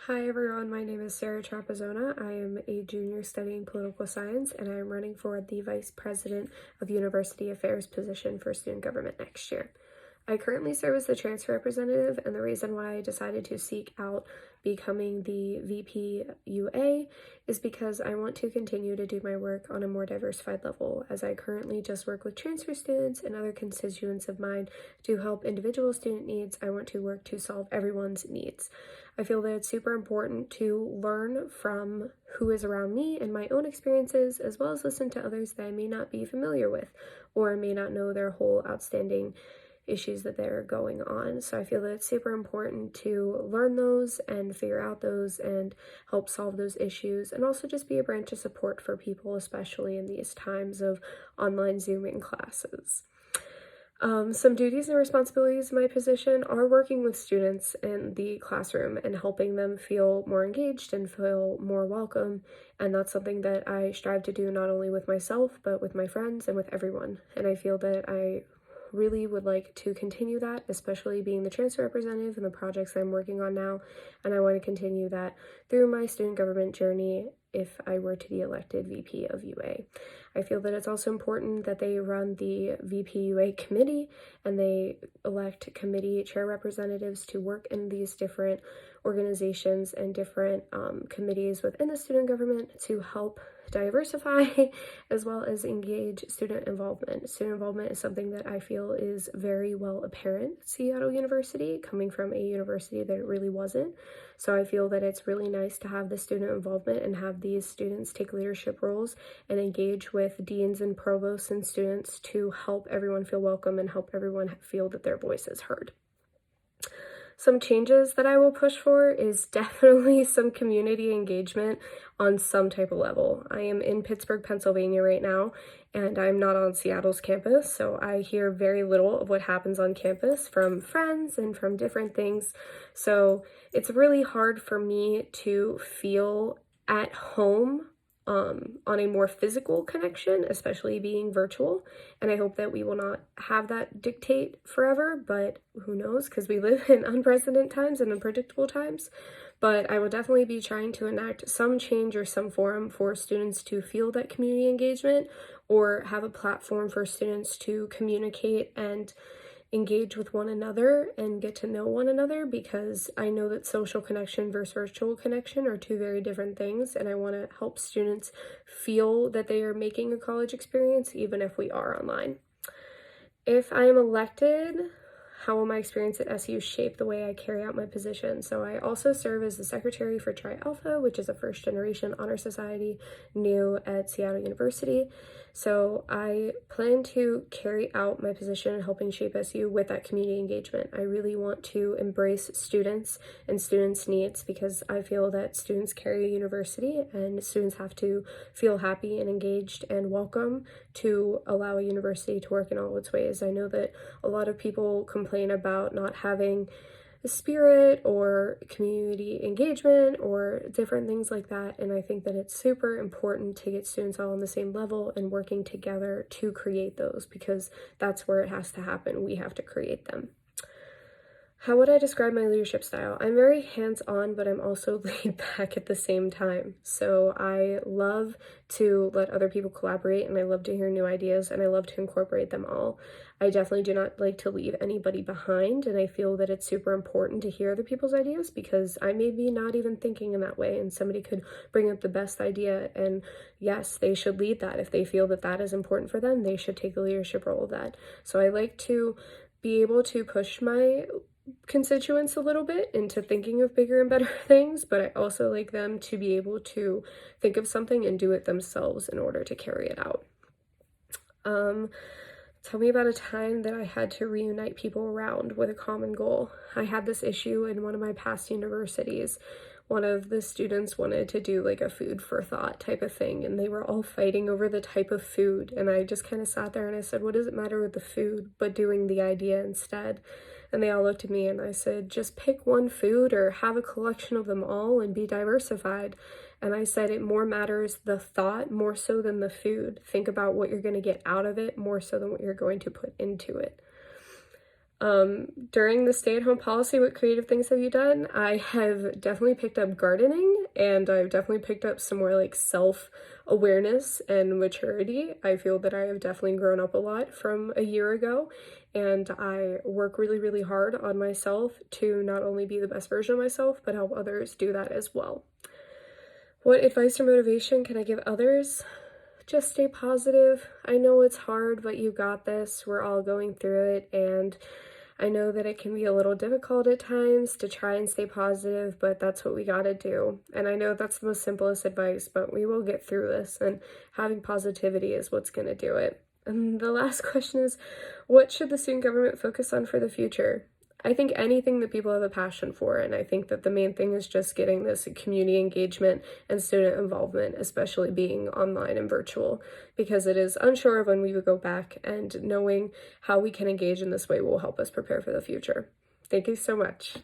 Hi everyone, my name is Sarah Trapezzona. I am a junior studying political science and I am running for the Vice President of University Affairs position for student government next year. I currently serve as the transfer representative, and the reason why I decided to seek out becoming the VP UA is because I want to continue to do my work on a more diversified level, as I currently just work with transfer students and other constituents of mine to help individual student needs. I want to work to solve everyone's needs. I feel that it's super important to learn from who is around me and my own experiences, as well as listen to others that I may not be familiar with or may not know their whole outstanding issues that they're going on. So I feel that it's super important to learn those and figure out those and help solve those issues, and also just be a branch of support for people, especially in these times of online Zooming classes. Some duties and responsibilities in my position are working with students in the classroom and helping them feel more engaged and feel more welcome. And that's something that I strive to do not only with myself, but with my friends and with everyone. And I feel that I really would like to continue that, especially being the transfer representative and the projects I'm working on now. And I want to continue that through my student government journey if I were to be elected VP of UA. I feel that it's also important that they run the VP UA committee and they elect committee chair representatives to work in these different organizations and different committees within the student government to help diversify as well as engage student involvement. Student involvement is something that I feel is very well apparent at Seattle University, coming from a university that it really wasn't. So I feel that it's really nice to have the student involvement and have these students take leadership roles and engage with deans and provosts and students to help everyone feel welcome and help everyone feel that their voice is heard. Some changes that I will push for is definitely some community engagement on some type of level. I am in Pittsburgh, Pennsylvania right now, and I'm not on Seattle's campus, so I hear very little of what happens on campus from friends and from different things. So it's really hard for me to feel at home on a more physical connection, especially being virtual. And I hope that we will not have that dictate forever, but who knows, because we live in unprecedented times and unpredictable times. But I will definitely be trying to enact some change or some forum for students to feel that community engagement, or have a platform for students to communicate and engage with one another and get to know one another, because I know that social connection versus virtual connection are two very different things, and I want to help students feel that they are making a college experience even if we are online. If I am elected, how will my experience at SU shape the way I carry out my position? So I also serve as the secretary for Tri Alpha, which is a first generation honor society new at Seattle University. So I plan to carry out my position in helping shape SU with that community engagement. I really want to embrace students and students' needs, because I feel that students carry a university and students have to feel happy and engaged and welcome to allow a university to work in all its ways. I know that a lot of people complain about not having a spirit or community engagement or different things like that, and I think that it's super important to get students all on the same level and working together to create those, because that's where it has to happen. We have to create them. How would I describe my leadership style? I'm very hands-on, but I'm also laid back at the same time. So I love to let other people collaborate, and I love to hear new ideas, and I love to incorporate them all. I definitely do not like to leave anybody behind, and I feel that it's super important to hear other people's ideas, because I may be not even thinking in that way, and somebody could bring up the best idea, and yes, they should lead that. If they feel that that is important for them, they should take the leadership role of that. So I like to be able to push my constituents a little bit into thinking of bigger and better things, but I also like them to be able to think of something and do it themselves in order to carry it out. Tell me about a time that I had to reunite people around with a common goal. I had this issue in one of my past universities. One of the students wanted to do like a food for thought type of thing, and they were all fighting over the type of food, and I just kind of sat there and I said, what does it matter with the food but doing the idea instead? And they all looked at me and I said, just pick one food or have a collection of them all and be diversified. And I said, it more matters the thought more so than the food. Think about what you're going to get out of it more so than what you're going to put into it. During the stay-at-home policy, what creative things have you done? I have definitely picked up gardening, and I've definitely picked up some more like self-awareness and maturity. I feel that I have definitely grown up a lot from a year ago, and I work really, really hard on myself to not only be the best version of myself, but help others do that as well. What advice or motivation can I give others? Just stay positive. I know it's hard, but you got this. We're all going through it, and I know that it can be a little difficult at times to try and stay positive, but that's what we gotta do. And I know that's the most simplest advice, but we will get through this, and having positivity is what's gonna do it. And the last question is, what should the student government focus on for the future? I think anything that people have a passion for, and I think that the main thing is just getting this community engagement and student involvement, especially being online and virtual, because it is unsure of when we would go back, and knowing how we can engage in this way will help us prepare for the future. Thank you so much.